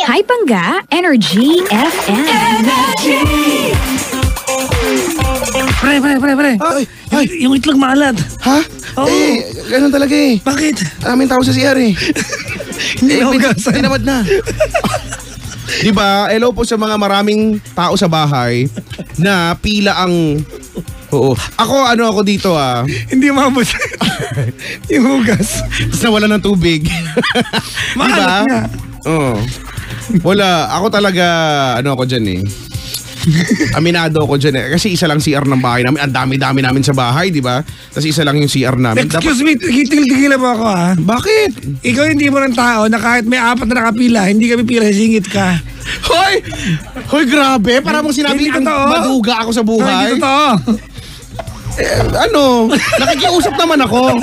Hi Pangga, Energy FM. Pre. Ay. Yung itlog maalat. Ha? Oo. Ganun talaga eh. Bakit? Aming tao sa CR eh. Hindi na hugasan. Tinamad na. Diba, hello po sa mga maraming tao sa bahay na pila ang... Oo. Ako dito Hindi umabot. Yung hugas. Tapos nawala ng tubig. Maalat nga. Oo. Wala. Ako talaga, ako dyan eh. Aminado ako dyan eh. Kasi isa lang CR ng bahay namin. Ang dami-dami namin sa bahay, di ba? Tapos isa lang yung CR namin. Excuse me, tigil-tigil mo ako Bakit? Ikaw hindi mo ng tao na kahit may 4 na nakapila, hindi kami pila, singit ka. Hoy, grabe. Para mong sinabi ang maduga ako sa buhay. Hindi totoo. Nakikiusap naman ako.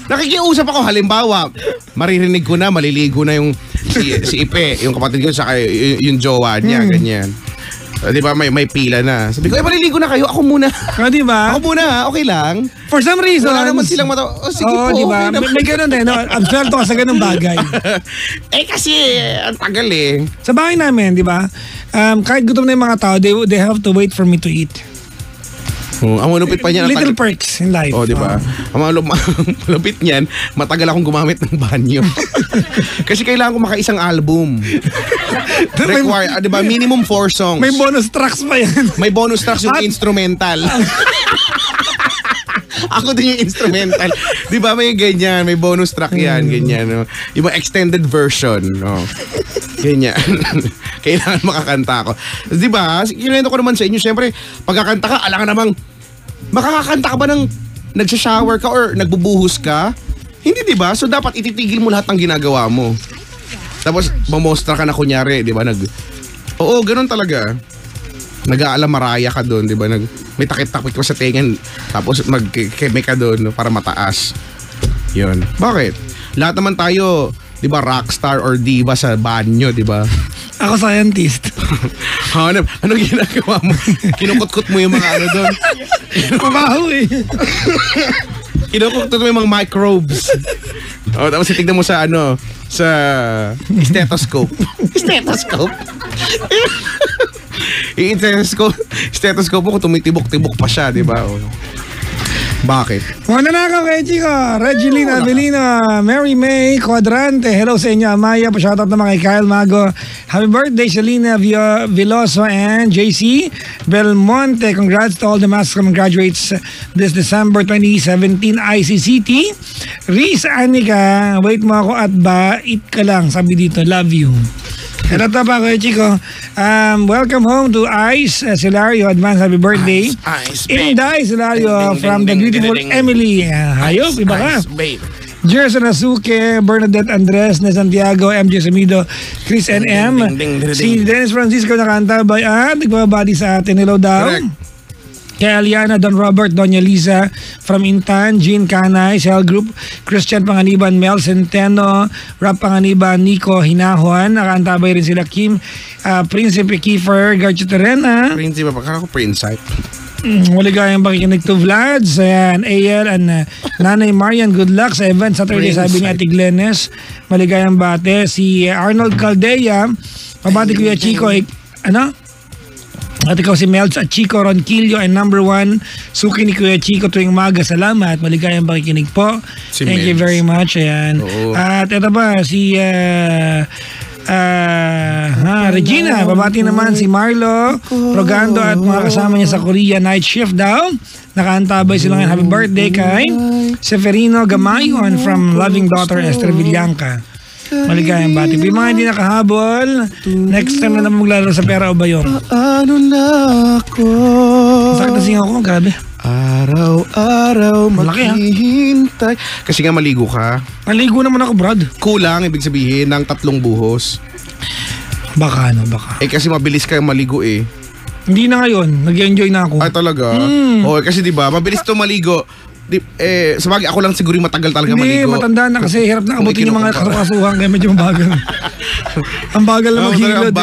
Nakikiusap ako. Halimbawa, maririnig ko na, maliligo na yung si Ipe, yung kapatid ko, saka yung jowa niya, ganyan. Di ba, may pila na. Sabi ko, maliligo na kayo, ako muna. Di ba? Ako muna, okay lang. For some reason. Wala naman silang sige po, di ba? okay May ganun din, no? Absuelto ka sa ganung bagay. Kasi, ang tagal eh. Sa bahay namin, di ba? Kahit gutom na yung mga tao, they have to wait for me to eat. Ang malupit pa niyan. Little perks in life. Di ba? Ang malupit niyan, matagal akong gumamit ng banyo. Kasi kailangan ko makaisang album. Require, di ba? Minimum 4 songs. May bonus tracks pa yan. May bonus tracks yung instrumental. Ako din yung instrumental. Di ba may ganyan, may bonus track yan, ganyan. No? Yung extended version. No? Ganyan. Kailangan makakanta ako. Di ba? Kinento ko naman sa inyo, syempre, pagkakanta ka, alangan namang, makakakanta ka ba ng nagsha-shower ka or nagbubuhos ka? Hindi, di ba? So dapat ititigil mo lahat ng ginagawa mo. Tapos, mamostra ka na kunyari, di ba? Oo, ganun talaga. Nag-aalamaraya ka doon, di ba? May takip-takip ka sa tengan, tapos mag-keme ka doon para mataas. Yun. Bakit? Lahat naman tayo, di ba, rockstar or diva sa banyo, di ba? Ako scientist. Ano ginagawa mo? Kinukutkot mo yung mga doon? Mabaho eh. Kinukutkot mo yung mga microbes. Tapos titignan mo sa sa stethoscope. Stethoscope? Stethoscope mo kung tumitibok-tibok pa siya, di ba? Bakit? Mga nanakaw kay Chico, Regeline Avelina, Mary May Quadrante, hello sa inyo, Amaya, pa-shoutout naman kay Kyle Mago. Happy birthday, Shalina Veloso and JC Belmonte. Congrats to all the mass graduates this December 2017 ICCT. Reese Anika, wait mo ako at bait ka lang, sabi dito, love you. Hello pa Kuya Chico. Welcome home to Ice Silario. Advance happy birthday. Ice Inday Silario from the beautiful Emily. Hayop, iba ka. Jerson Asuke, Bernadette Andres, de Santiago, MJ Samido, Chris NM. Si Dennis Francisco nakanta by nagbabadi sa atin. Hello daw. Correct. Kay Aliana, Don Robert, Doña Lisa from Intan, Jean Canay, Cell Group, Christian Panganiban, Mel Centeno, Rap Panganiban, Nico Hinahuan, nakaantabay rin sila Kim, Prinsipe Kiefer, Garcho Terena. Prinsipe, baka ako Prinsipe. Maligayang pakikinig to Vlads, ayan, AL and Nanay Marian, good luck sa event Saturday, sabi ni Ate Glennes. Maligayang bate. Si Arnold Caldea, pabati Kuya Chico, at ikaw si Melts at Chico Ronquillo and number 1 suki ni Kuya Chico tuwing umaga. Salamat, maligayang pakikinig po. Thank you very much. Ayan. At ito ba si Regina, babati naman si Marlo Rogando at mga kasama niya sa Korea night shift daw. Nakaantabay sila ngayon. Happy birthday kay Severino Gamayon from loving daughter Esther Villanca. Maligayang bati. Yung mga hindi nakahabol, next time na naman maglalaro sa Pera o Bayong. Ano na ako? Sakit na singaw ko, grabe. Araw-araw maghihintay. Kasi nga maligo ka. Maligo naman ako, Brad. Kulang, ibig sabihin, ng 3 buhos. Baka. Kasi mabilis kayo maligo eh. Hindi na ngayon, nag-enjoy na ako. Ay talaga? Kasi diba, mabilis to maligo. Sabagay ako lang siguro yung matagal talaga maligo. Hindi, matanda na kasi hirap na abutin yung mga kasukasuhan kaya medyo mabagal. Ang bagal na maghilod.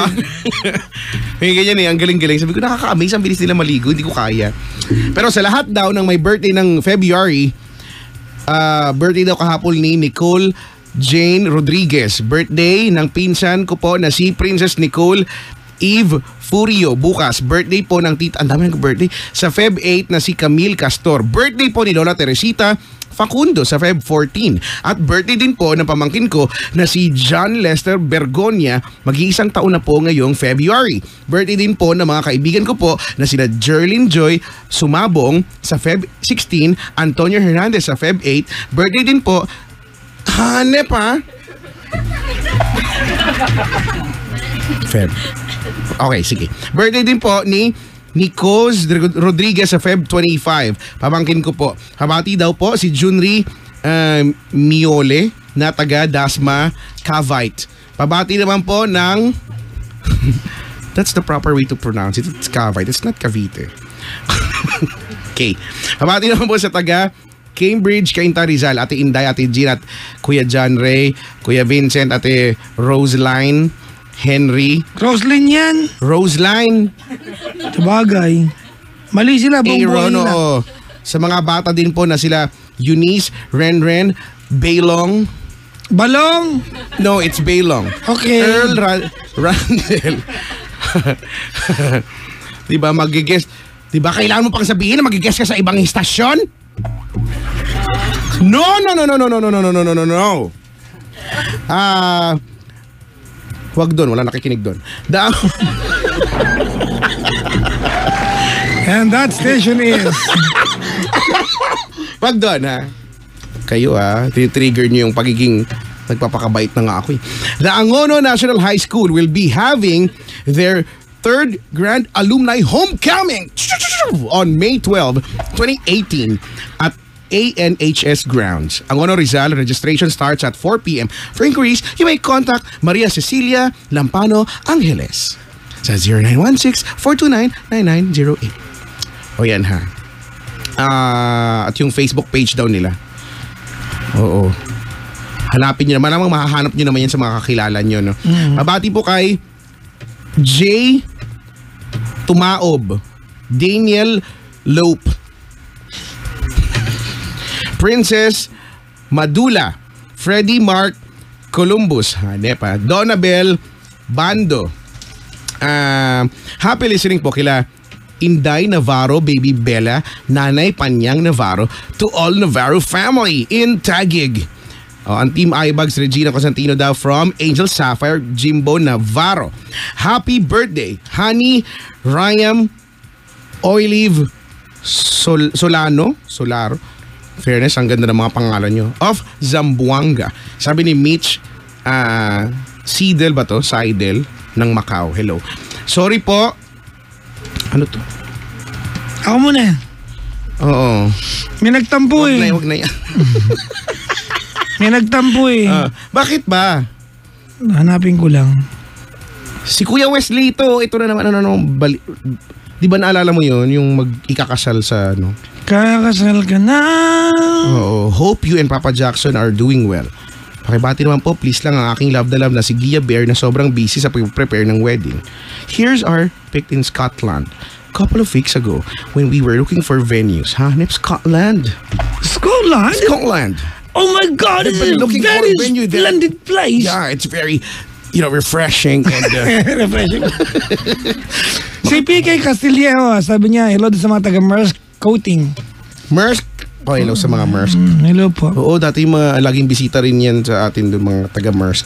May ganyan ang galing-galing. Sabi ko, nakaka-amaze, ang bilis nila maligo, hindi ko kaya. Pero sa lahat daw ng may birthday ng February, birthday daw kahapon ni Nicole Jane Rodriguez. Birthday ng pinsan ko po na si Princess Nicole Eve Furio. Bukas, birthday po ng tita. Ang dami ng birthday. Sa Feb 8 na si Camille Castor. Birthday po ni Lola Teresita Facundo sa Feb 14. At birthday din po ng pamangkin ko na si John Lester Bergonia. Mag-iisang taon na po ngayong February. Birthday din po ng mga kaibigan ko po na sila Jerlyn Joy Sumabong sa Feb 16. Antonio Hernandez sa Feb 8. Birthday din po Hanep ha? Feb. Okay, sige. Birthday din po ni Nicos Rodriguez sa Feb 25. Pamangkin ko po. Habati daw po si Junri Miole na taga Dasma, Cavite. Pabati naman po ng that's the proper way to pronounce it. It's Cavite. It's not Cavite. Okay. Pabati naman po sa taga Cambridge, Cainta Rizal, Ate Inday, Ate Jean at Kuya John Ray, Kuya Vincent, Ate Roseline, Henry. Roslyn yan. Roseline. Sabagay. Mali sila, buong buhay Aaron, nila. oo. Sa mga bata din po na sila Eunice, Renren, Baylong. Balong. No, it's Baylong. Okay. Earl Randall. Diba mag-guess? Diba kailangan mo pang sabihin na mag-guess ka sa ibang istasyon? No. Wag doon, wala nakikinig doon. And that station is... Wag doon ha. Kayo trigger niyo yung pagiging nagpapakabait na nga ako eh. The Angono National High School will be having their third grand alumni homecoming on May 12, 2018 at ANHS grounds. Angono Rizal, registration starts at 4 p.m. For inquiries, you may contact Maria Cecilia Lampano Angeles sa 0916-429-9908. O yan ha. At yung Facebook page daw nila. Oo. Hanapin nyo naman. Namang mahahanap nyo naman yan sa mga kakilala nyo. No? Mabati po kay J. Tumaob, Daniel Lope, Princess Madula, Freddie Mark Columbus, Donabel Bando. Happy listening po kila Inday Navarro, Baby Bella, Nanay Panyang Navarro, to all Navarro family in Taguig. Ang Team Ibags, Regina Cosentino daw from Angel Sapphire, Jimbo Navarro. Happy birthday, Honey Ryan Olive Solaro. Fairness, ang ganda ng mga pangalan nyo. Of Zamboanga. Sabi ni Mitch Seidel ba to? Seidel ng Macau. Hello. Sorry po. Ano to? Ako muna. Oo. May nagtampo eh. Wag na yan. May nagtampo eh. Bakit ba? Hanapin ko lang. Si Kuya Wesley ito na naman di ba naalala mo yun? Yung mag-ikakasal sa ano? Kakasal ka na. Oo. Hope you and Papa Jackson are doing well. Pakibati naman po, please lang ang aking love na si Gia Bear na sobrang busy sa prepare ng wedding. Here's our picked in Scotland. Couple of weeks ago when we were looking for venues. Hanep Scotland. Scotland? Oh my God, it's a very splendid place. Yeah, it's very, refreshing. And, refreshing. Si PK Castillejo, sabi niya, hello sa mga taga-Maersk Coating. Maersk? Oh, hello sa mga Maersk. Hello po. Oo, dati mga laging bisita rin yan sa atin doon, mga taga-Maersk.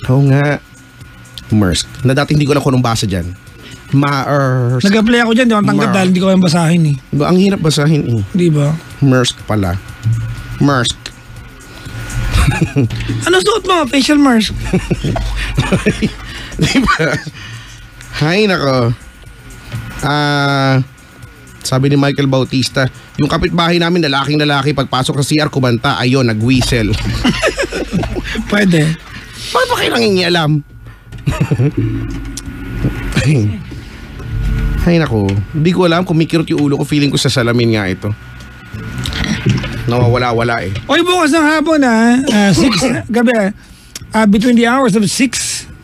Oo nga. Maersk. Na dati hindi ko alam kung anong basa dyan. Maersk. Nag-apply ako dyan, di ako tanggap dahil hindi ko kayang basahin eh. Ang hirap basahin eh. Di ba? Maersk pala. Maersk. Ano suot mo? Facial mask. Diba? Hay nako. Sabi ni Michael Bautista, yung kapitbahay namin lalaking-lalaki pagpasok sa CR kumanta, ayun, nag-whistle. Pwede. Paano ba kayo nangingialam? Hay nako. Hindi ko alam kung mikirot yung ulo ko, feeling ko sa salamin nga ito. Nawawala-wala eh. Oy, bukas ng hapon 6 gabi. Between the hours of 6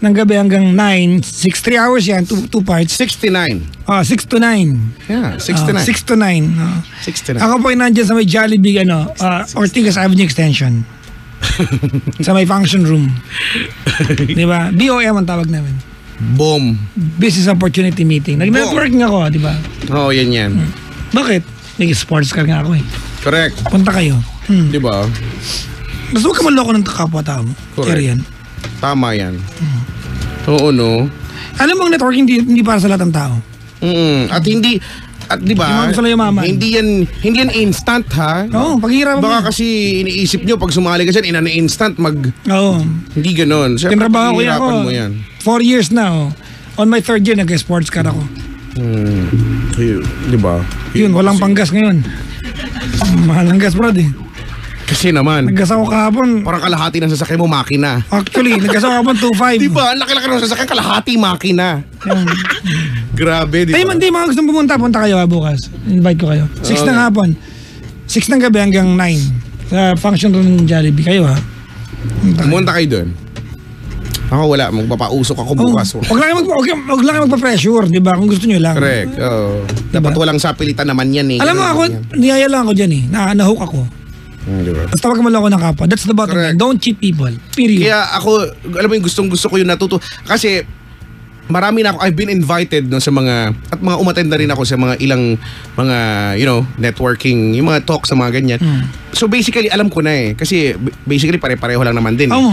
ng gabi hanggang 9. 3 hours yan, two parts. 69. 6 to 9. Yeah, 6 to 9. 6 to 9. 6 to 9. Ako po ay nandyan sa may Jollibee, Ortigas Avenue Extension. Sa may function room. Di ba? BOM ang tawag namin. Boom. Business Opportunity Meeting. Nag-networking ako, di ba? Oo, yan. Bakit? Nag-sports car nga ako eh. Correct. Punta kayo. Di ba? Basta huwag ka manloko ng kapwa-tao mo. Correct. Yan. Tama yan. Oo, no? Alam mo, ang networking hindi para sa lahat ng tao. At hindi, at di ba? Yung mga gusto lang yumaman. Hindi yan instant, ha? Oo, paghihirapan mo. Baka kasi iniisip nyo, pag sumali ka dyan, instant Oo. hindi ganon. Siyempre, Tinrabaho ko yan ako. mo yan. 4 years na, oh. On my 3rd year, nag-sports car ako. Di ba? Yun, walang panggas ngayon. Mahal ang gas, brad eh. Kasi naman, Naggas ako kahapon. parang kalahati ng sasakyan mo, makina. Actually, naggas ako kahapon 2.5. Di ba? Ang laki-laki ng sasakyan, kalahati makina. Grabe, di ba? Tayo, hindi mga gustong pumunta. Punta kayo bukas. Invite ko kayo. 6 ng hapon. 6 ng gabi hanggang 9. Sa function room ng Jollibee. Kayo ha. Pumunta kayo doon. Ako wala, magpapausok ako bukas. Huwag lang kayo magpa-pressure, di ba? Kung gusto nyo lang. Correct. Dapat walang sapilitan naman yan eh. Alam mo ako, niyaya lang ako dyan eh. Na-hook ako. Diba? Basta wag maloko ng kapwa. That's the bottom line. Don't cheat people. Period. Kaya ako, alam mo yung gusto ko yung natuto. Kasi marami na ako, I've been invited no, sa mga, at mga umattend na rin ako sa mga ilang, mga, networking, yung mga talk sa mga ganyan. So basically, alam ko na eh. Kasi basically, pare-pareho lang naman din. Oo.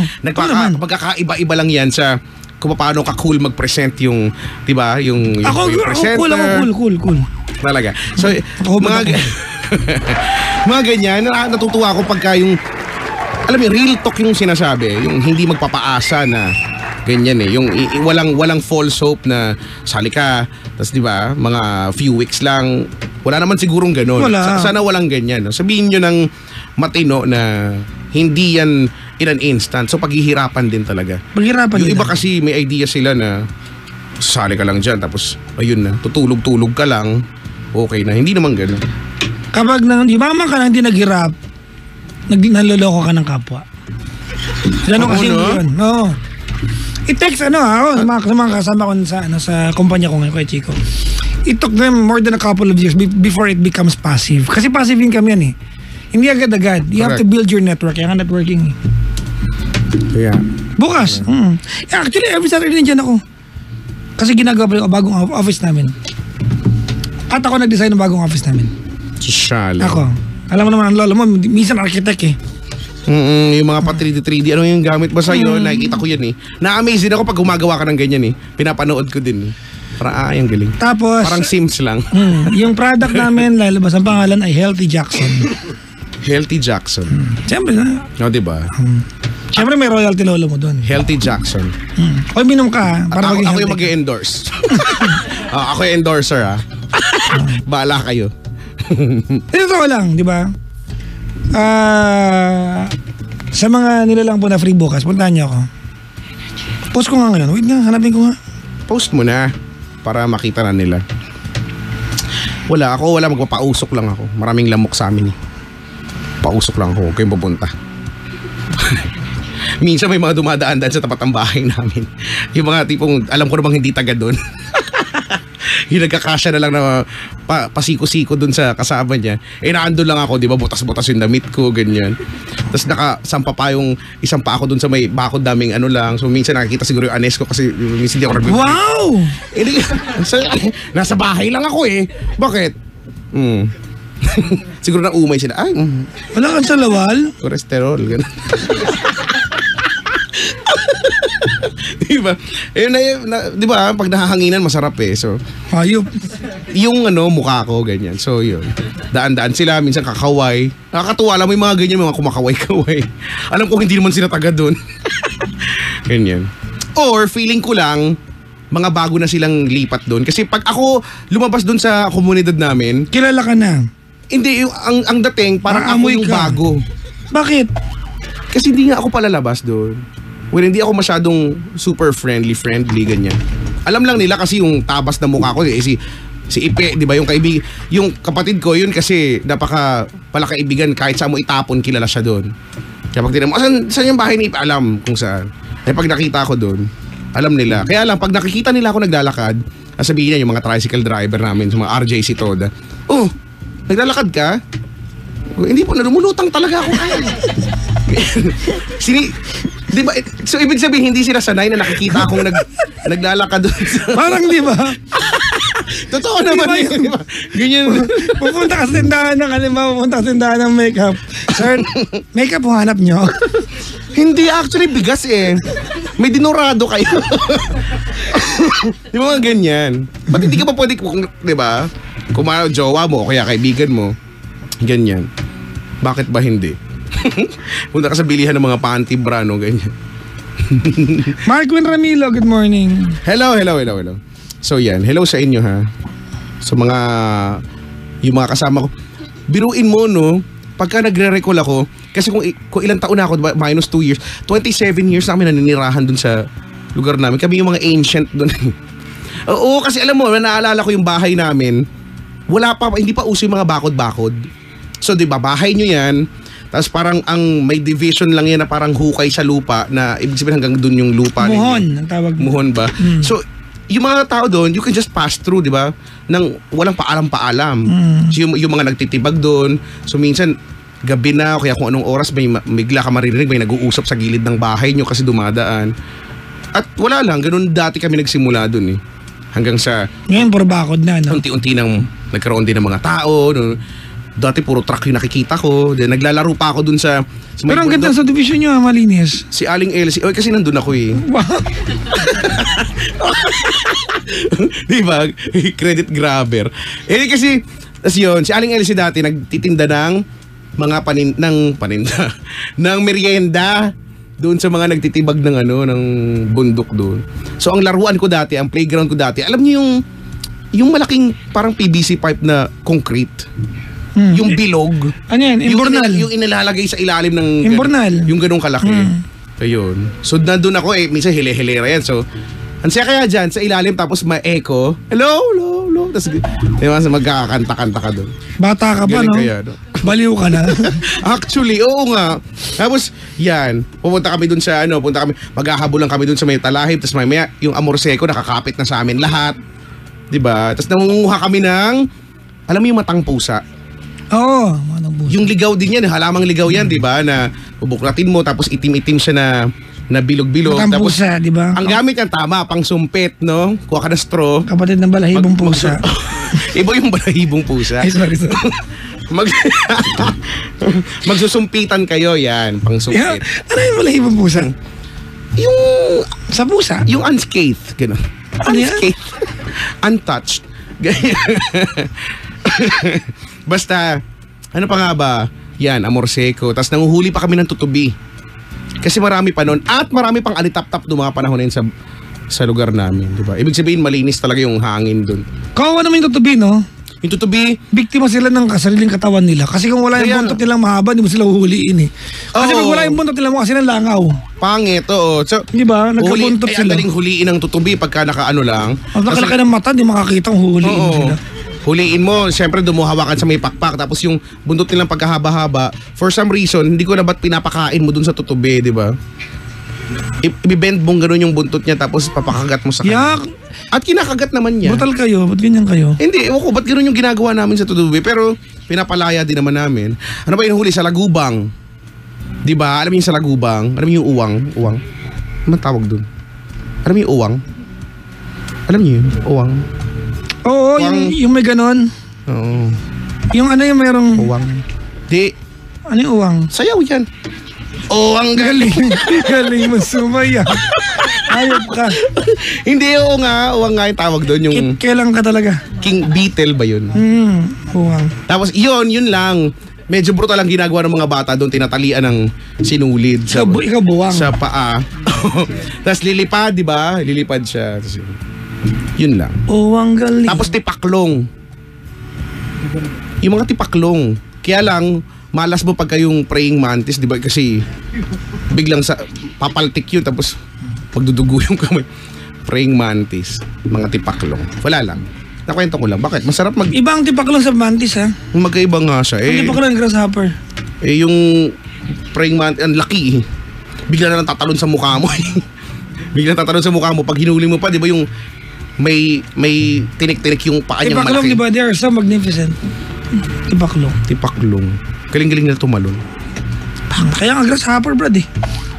Magkakaiba-iba lang yan sa kung paano ka cool mag-present yung, di ba, yung presenter. Cool. Talaga. So, mga ganyan, natutuwa ako pagka yung, alam mo, real talk yung sinasabi, yung hindi magpapaasa na ganyan eh, yung walang false hope na sali ka, tapos di ba, mga few weeks lang, wala naman sigurong ganun. Sana walang ganyan. No? Sabihin nyo ng matino na hindi yan in an instant, so paghihirapan din talaga. Yung iba kasi may idea sila na sali ka lang dyan, tapos ayun na, tutulog-tulog ka lang, okay na, hindi naman ganun. Kapag yumaman ka na hindi naghirap, naloloko ka ng kapwa. Ano kasi yun? Oo. It takes sa mga kasama ko sa kumpanya ko ngayon kay Chico. It took them more than a couple of years before it becomes passive. Kasi passive income yan eh. Hindi agad-agad. You have to build your network. Kaya nga networking. Yeah. Bukas. Actually, every Saturday nandiyan ako. Kasi ginagawa pa yung bagong office namin. At ako nag-design ng bagong office namin. Shala. Ako. Alam mo naman ang lolo mo, minsan architect eh. Yung mga pa 3D, ano yung gamit mo sa'yo, nakikita ko yan eh. Na-amaze din ako pag gumagawa ka ng ganyan eh. Pinapanood ko din eh. Parang yung galing. Tapos, parang Sims lang. Yung product namin, lalabas ang pangalan ay Healthy Jackson. Healthy Jackson. Siyempre na. O, diba? Siyempre may royalty lolo mo doon. Healthy Jackson. O, minom ka para maging ako healthy. yung mag-endorse. Ako yung endorser ha. Bahala kayo. Ito lang, di ba? Sa mga nilalang po na free bukas, puntahan niyo ako. Post ko nga ngayon. Wait nga, hanapin ko nga. Post mo na para makita na nila. Wala, magpapausok lang ako. Maraming lamok sa amin eh. Pausok lang ako, huwag kayong pupunta. Minsan may mga dumadaan-daan sa tapat ng bahay namin. Yung mga tipong, alam ko namang hindi taga doon. Yung nagkakasya na lang na pasiko-siko dun sa kasama niya. Naandun lang ako, di ba, butas-butas yung damit ko, ganyan. Tapos nakasampa pa yung isang pa ako dun sa may bakod daming ano lang. So minsan nakikita siguro yung anes ko kasi minsan hindi ako nag- Wow! Nasa bahay lang ako eh. Bakit? Siguro na umay sila. Wala kang salawal? Cholesterol, gano'n. Diba? Diba, pag nahahanginan, masarap eh. So, Hayop. yung mukha ko, ganyan. So, yun. Daan-daan sila, minsan kakaway. Nakakatuwa lang, may mga ganyan, mga kumakaway-kaway. Alam ko, hindi naman sila taga doon. Ganyan. Or, feeling ko lang, mga bago na silang lipat doon. Kasi pag ako lumabas doon sa komunidad namin, kilala ka na. hindi, ang dating, parang ako Amoy yung ka. bago. Bakit? Kasi hindi nga ako palalabas doon. Well, hindi ako masyadong super friendly, ganyan. Alam lang nila kasi yung tabas na mukha ko, si Ipe, di ba, yung kapatid ko, yun kasi palakaibigan, kahit saan mo itapon, kilala siya doon. Kaya pag tinanong mo, saan yung bahay ni Ipe? Alam kung saan. Eh pag nakita ko doon, alam nila. Kaya lang, pag nakikita nila ako naglalakad, sabihin niya yung mga tricycle driver namin, yung mga RJC Toda, oh, naglalakad ka? Hindi po, lumulutang talaga ako. Di ba? So, ibig sabihin, hindi sila sanay na nakikita akong naglalakad doon. Parang di ba? Totoo naman yun. Di ba? Ganyan. Pupunta ka sa tindahan ng pupunta ka sa tindahan ng makeup. Sir, makeup po hanap nyo? Hindi, actually, bigas eh. May dinorado kayo. Di ba mga ganyan? Ba't hindi ka pa pwede, di ba? Kung jowa mo o kaya kaibigan mo, ganyan. Bakit ba hindi? Punta ka sa bilihan ng mga panty bra, no? Ganyan. Marquin Ramilo, good morning. Hello. So yan, hello sa inyo ha. Sa mga, yung mga kasama ko. Biruin mo, no? Pagka nagre-recall ako, kasi kung ilang taon na ako, diba, minus 2 years, 27 years na kami naninirahan dun sa lugar namin. Kami yung mga ancient dun. Oo, kasi alam mo, naalala ko yung bahay namin, hindi pa uso yung mga bakod-bakod. So, di ba, bahay nyo yan, tapos parang may division lang yan na parang hukay sa lupa, na ibig sabihin hanggang dun yung lupa. Muhon, ang tawag. Muhon ba? So, yung mga tao doon, you can just pass through, di ba? Nang walang paalam-paalam. So, yung mga nagtitibag doon, so minsan, gabi na, kaya kung anong oras, may bigla ka maririnig, may nag-uusap sa gilid ng bahay nyo kasi dumadaan. At wala lang, ganun dati kami nagsimula doon eh. Hanggang sa... Ngayon, puro bakod na, no? Unti-unti nang nagkaroon din ng mga tao. No? Dati puro truck yung nakikita ko. Then, naglalaro pa ako dun sa pero ang ganda sa division nyo, malinis. Si Aling Elsie. Oy, kasi nandun ako eh. Wow. Diba? Credit grabber. Eh kasi, yun, si Aling Elsie dati nagtitinda ng mga paninda. ng merienda. Doon sa mga nagtitibag ng ng bundok doon. So ang laruan ko dati, ang playground ko dati, alam niyo yung malaking parang PVC pipe na concrete. Yung bilog. Ano yan? Imbornal. Yung inilalagay sa ilalim ng Imbornal. Yung ganung kalaki. Ayun. So nandun ako minsan hile-hilera yan. So ang saya kaya dyan sa ilalim tapos ma-echo. Hello. Tapos diba, magkakanta-kanta ka doon. Bata ka pa, no? Kaya, no? Baliw ka na. Actually, oo nga. Tapos, yan. Pupunta kami dun sa maghahabulan kami dun sa may talahib. Tapos may yung Amor Seco, nakakapit na sa amin lahat. Diba? Tapos nangunguha kami ng, alam mo yung matang pusa? Oo, matang pusa. Yung ligaw din yan, halamang ligaw yan, diba? Na bubuklatin mo, tapos itim-itim siya na bilog-bilog. Matang tapos, pusa, diba? Ang gamit yan, tama, pang sumpit, no? Kuha ka na straw. Kapatid ng balahibong pusa. Iba yung balahibong pusa. Ay, sorry. Magsusumpitan kayo yan, pang sumpit. Yeah. Ano yung balahibong pusa? Yung sa pusa? Yung unscathed, gano'n. Ano yan? Unscathed. Untouched. Basta, ano pa nga ba? Yan, Amor Seco. Tapos nanguhuli pa kami ng tutubi. Kasi marami pa noon. At marami pang alitap-tap doon mga panahon na yun sa lugar namin. Diba? Ibig sabihin, malinis talaga yung hangin doon. Kawawa naman yung tutubi, no? Yung tutubi, biktima sila ng sariling katawan nila. Kasi kung wala yung buntot nilang mahaba, hindi mo sila huhuliin eh. Kasi pag wala yung buntot nila mo kasi ng langaw. Pangit, oo. So, diba? Nagkabuntot sila. Ay, ang daling huliin ng tutubi pagka nakaano lang. Ang nakalaki ng mata, hindi makakita kung huhuliin sila. Huliin mo, siyempre dumuhawakan sa may pakpak. Tapos yung buntot nilang pagkahaba-haba, for some reason, hindi ko na ba't pinapakain mo dun sa tutubi, di ba? Ibibend mong gano'n yung buntot niya tapos papakagat mo sa kanya. Yak! At kinakagat naman niya. Brutal kayo, ba't ganyan kayo? Hindi, ewan ko, ba't gano'n yung ginagawa namin sa tutubi? Pero pinapalaya din naman namin. Ano ba yung huli? Sa lagubang. Di ba? Alam mo yung sa lagubang? Alam mo yung uwang? Uwang? Ano tawag dun? Alam mo yung uwang? Alam niyo yun? Uwang? Oo, yung may ganon. Oo. Yung ano yung mayroong... Uwang. Di. Ano yung uwang? Sayaw yan. Uwang galing. Galing mo sumaya. Ayop ka. Hindi, uwang nga yung tawag doon. Yung Kailan ka talaga? King Beetle ba yun? Uwang. Tapos yun lang. Medyo brutal ang ginagawa ng mga bata doon. Tinatalian ng sinulid. Ikaw buwang. Sa paa. Tapos lilipad, di ba? Lilipad siya. Tapos, yun lang. Uwang galing. Tapos tipaklong. Yung mga tipaklong. Kaya lang, malas mo pagka yung praying mantis, di ba? Kasi biglang papaltik yun, tapos pagdudugo yung kamay. Praying mantis, mga tipaklong. Wala lang. Nakwento ko lang. Bakit? Masarap Ibang tipaklong sa mantis, ha? Magkaiba nga siya. Ang tipaklong grasshopper. Yung praying mantis, ang laki. Bigla na lang tatalon sa mukha mo. Bigla tatalon sa mukha mo. Pag hinuli mo pa, di ba yung may tinik-tinik yung paa niyang tipaklong, malaki. di ba? They are so magnificent. Tipaklong. Tipaklong. Galing-galing nila tumalon. Kaya nga grasshopper, brad eh.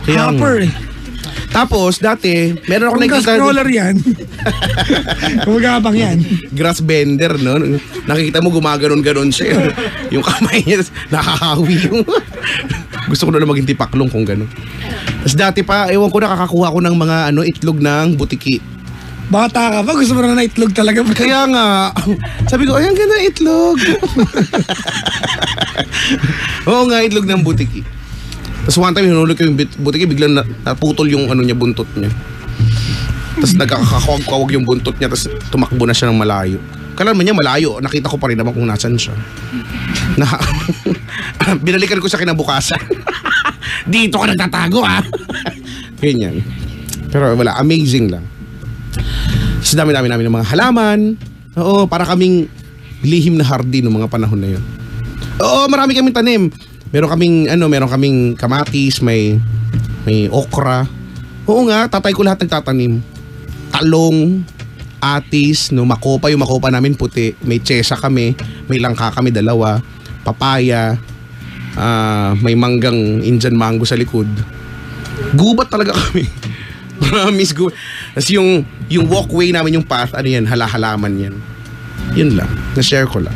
Kaya Hopper eh. Tapos, dati, meron ako Kung nakikita... grass-crawler yan. Kumagabang yan. Grass bender, no? Nakikita mo gumaganon-ganon siya. Yung kamay niya, nakahawi yung... Gusto ko na maging tipaklong kung gano'n. Tapos dati pa, ewan ko, nakakakuha ko ng mga itlog ng butiki. Bata ka pa, gusto mo na itlog talaga. Kaya nga, sabi ko, ay, ang ganda itlog. Oo nga, itlog ng butiki. Tapos one time, hinulog ko yung butiki, biglang naputol yung niya, buntot niya. Tapos nagkakakawag-kawag yung buntot niya, tapos tumakbo na siya ng malayo. Kailan man niya malayo, nakita ko pa rin naman kung nasan siya. Binalikan ko sa kinabukasan. Dito ka nagtatago, ha? Ganyan. Pero wala, amazing lang. Sa dami-dami namin ng mga halaman. Oo, para kaming lihim na hardin ng mga panahon na yun. Oo, marami kaming tanim. Meron kaming kamatis, may okra. Oo nga, tatay ko lahat nagtatanim. Talong, atis, yung makopa namin puti. May tsesa kami, may langka kami dalawa, papaya, may manggang Indian mango sa likod. Gubat talaga kami. Promise, gubat. Tapos yung walkway namin, yung path, halaman yan. Yun lang, na-share ko lang.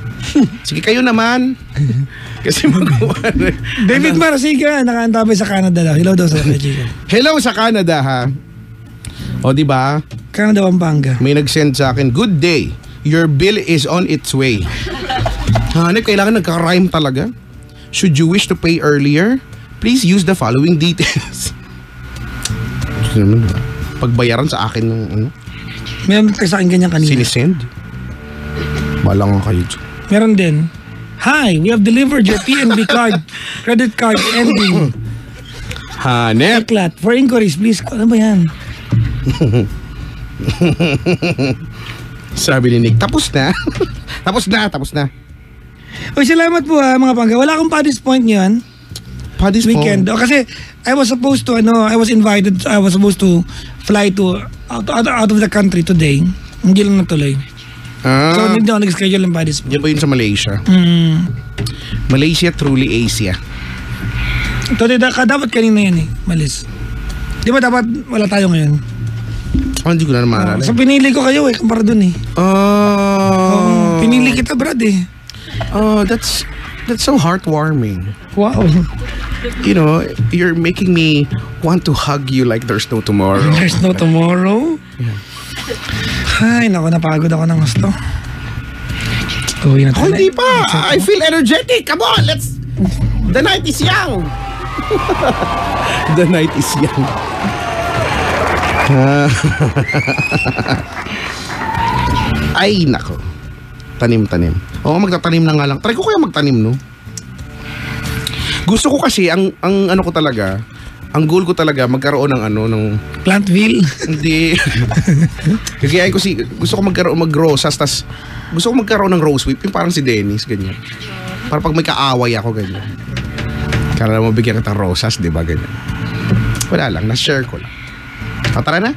Sige, kayo naman. Kasi magawa na. David Marasiga, nakaantabay sa Canada daw. Hello daw sa Chico. Hello sa Canada, ha? O, diba? Canada, Pampanga. May nag-send sa akin, good day. Your bill is on its way. Hanep, kailangan nagka-rhyme talaga. Should you wish to pay earlier, please use the following details. Pagbayaran sa akin ng Meron kayo sa akin ganyan kanina. sinisend. Balang kayo dyan. Meron din. Hi, we have delivered your PNB card, credit card ending. Hanep. Eklat. For inquiries, please. Ano ba yan? Sabi ni Nick, tapos na. tapos na. Uy, salamat po ha, mga pangga. Wala akong Paddy's Point yun. Paddy's Weekend. O, kasi I was supposed to fly to out of the country today. Hindi lang natuloy. So, hindi ako nag-schedule ng Paddy's Point. Yan ba yun sa Malaysia? Malaysia, truly Asia. Ito, dapat kanina yan eh. Malis. Di ba dapat wala tayo ngayon? Hindi ko na maalala. So, pinili ko kayo eh, kumpara dun eh. Pinili kita, Brad eh. Oh, that's so heartwarming. Wow. You know, you're making me want to hug you like there's no tomorrow. There's no tomorrow? Yeah. Ay, naku, napagod ako ng gusto. Uwi na tayo. Hindi pa. I feel energetic. Come on, let's... The night is young. The night is young. Ay, nako. Tanim. Oo, magtatanim na nga lang. Try ko kaya magtanim, no? Gusto ko kasi, ang ano ko talaga, ang goal ko talaga, magkaroon ng ng... Plantville? Hindi. Kaya gusto ko mag-rosas, tas gusto ko magkaroon ng rose whip, yung parang si Dennis, ganyan. Para pag may kaaway ako, ganyan. Kaya mo bigyan kita rosas, di ba, ganyan. Wala lang, na-share ko lang. Tara na?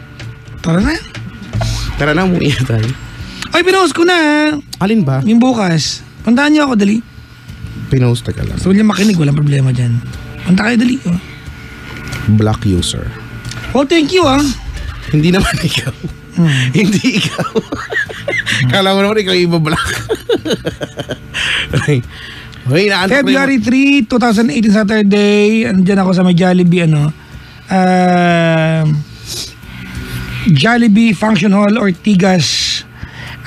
Tara na, umuwi na tayo. Ay, pinost ko na. Alin ba? Yung bukas. Puntahan niyo ako, dali. Pinost ka lang. So, niya makinig, walang problema dyan. Punta kayo, dali. Oh. Black user. Oh, thank you, ah. Hindi naman ikaw. Hindi ikaw. Kala mo naman ikaw yung iba-black. Okay, February 3, 2018 Saturday. Andyan ako sa may Jollibee, Jollibee Function Hall, Ortigas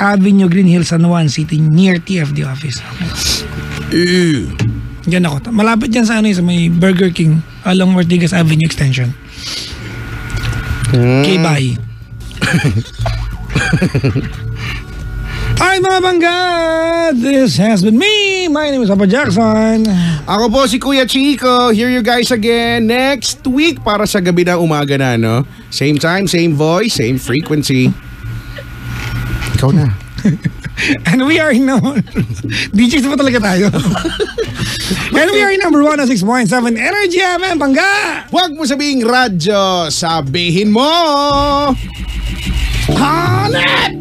Avenue, Green Hills, San Juan City, near TFD office. Diyan ako. Malapit dyan sa sa may Burger King along Ortigas Avenue Extension. Bye. Hi mga bangga! This has been me. My name is Papa Jackson. Ako po si Kuya Chico. Hear you guys again next week para sa gabi ng umaga na, no? Same time, same voice, same frequency. Ikaw na. And we are DJs pa talaga tayo. And we are number 106.7 Energy FM, Bangga! Huwag mo sabihing radyo, sabihin mo! Hanep!